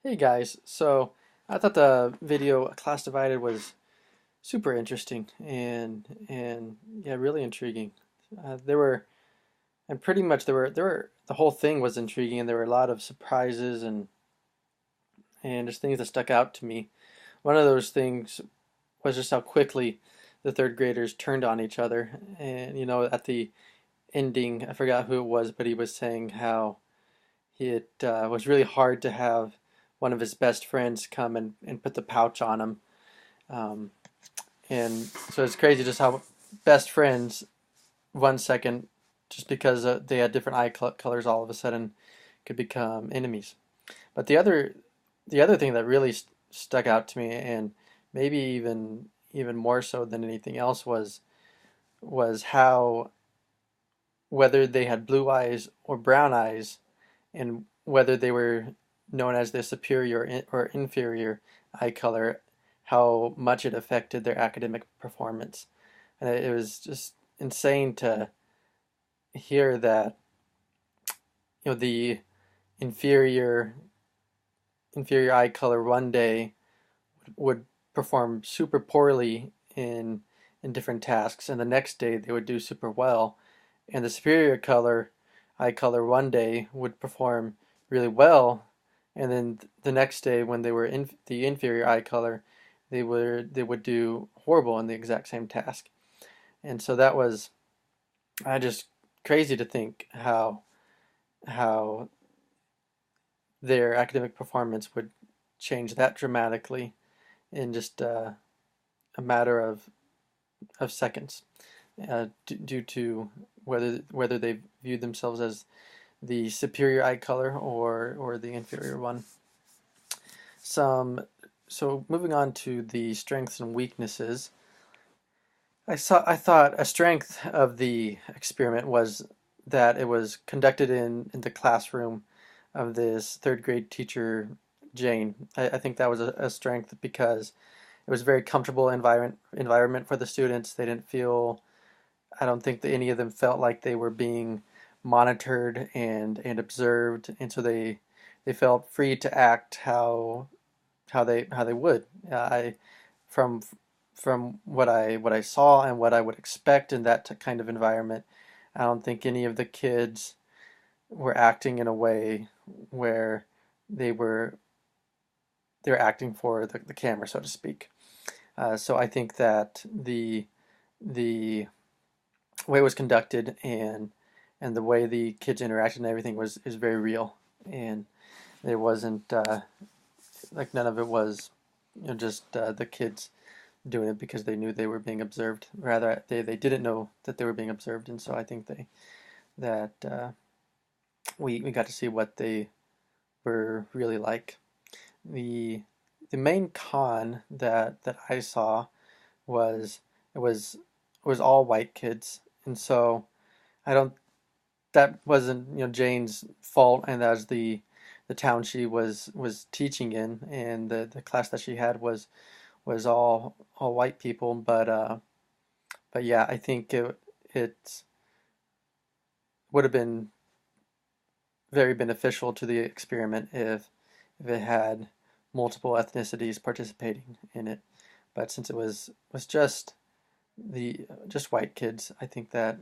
Hey guys, so I thought the video Class Divided was super interesting and yeah, really intriguing. There were and pretty much there were the whole thing was intriguing, and there were a lot of surprises and just things that stuck out to me. One of those things was just how quickly the third graders turned on each other, and at the ending, I forgot who it was, but he was saying how it was really hard to have one of his best friends come and put the pouch on him. Um, and so it's crazy just how best friends, 1 second, just because they had different eye colors, all of a sudden could become enemies. But the other thing that really stuck out to me, and maybe even more so than anything else, was how whether they had blue eyes or brown eyes, and whether they were known as the superior or inferior eye color, how much it affected their academic performance. And it was just insane to hear that the inferior inferior eye color one day would perform super poorly in different tasks, and the next day they would do super well, and the superior color eye color one day would perform really well, and then the next day when they were in the inferior eye color, they would do horrible in the exact same task. And so that was just crazy to think how their academic performance would change that dramatically in just a matter of seconds, due to whether they viewed themselves as the superior eye color or the inferior one. Some so moving on to the strengths and weaknesses. I thought a strength of the experiment was that it was conducted in the classroom of this third grade teacher, Jane. I think that was a strength because it was a very comfortable environment for the students. They didn't feel, I don't think that any of them felt like they were being monitored and observed, and so they felt free to act how they would. I from from what I saw and what I would expect in that kind of environment, I don't think any of the kids were acting in a way where they were they were acting for the camera, so to speak. So I think that the way it was conducted and the way the kids interacted and everything was is very real, and it wasn't like none of it was just the kids doing it because they knew they were being observed. Rather, they didn't know that they were being observed, and so I think we got to see what they were really like. The the main con that I saw was it was all white kids, and so I don't that wasn't Jane's fault, and that was the town she was teaching in, and the class that she had was all white people. But yeah, I think it would have been very beneficial to the experiment if it had multiple ethnicities participating in it. But since it was just white kids, I think that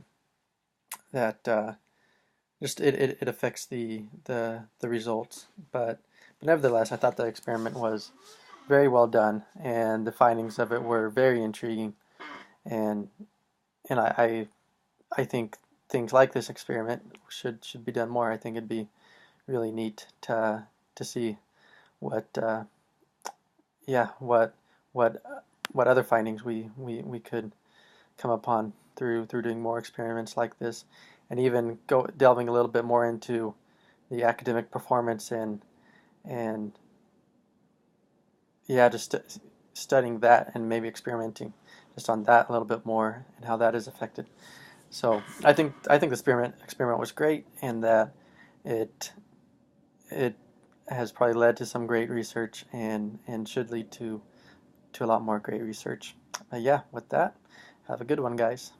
just it affects the results. But nevertheless, I thought the experiment was very well done, and the findings of it were very intriguing. And and I think things like this experiment should be done more. I think it'd be really neat to see what yeah what what other findings we could come upon through doing more experiments like this, and even go delving a little bit more into the academic performance and yeah, just studying that and maybe experimenting just on that a little bit more and how that is affected. So I think the experiment was great, and that it it has probably led to some great research and should lead to a lot more great research. Yeah, with that, have a good one, guys.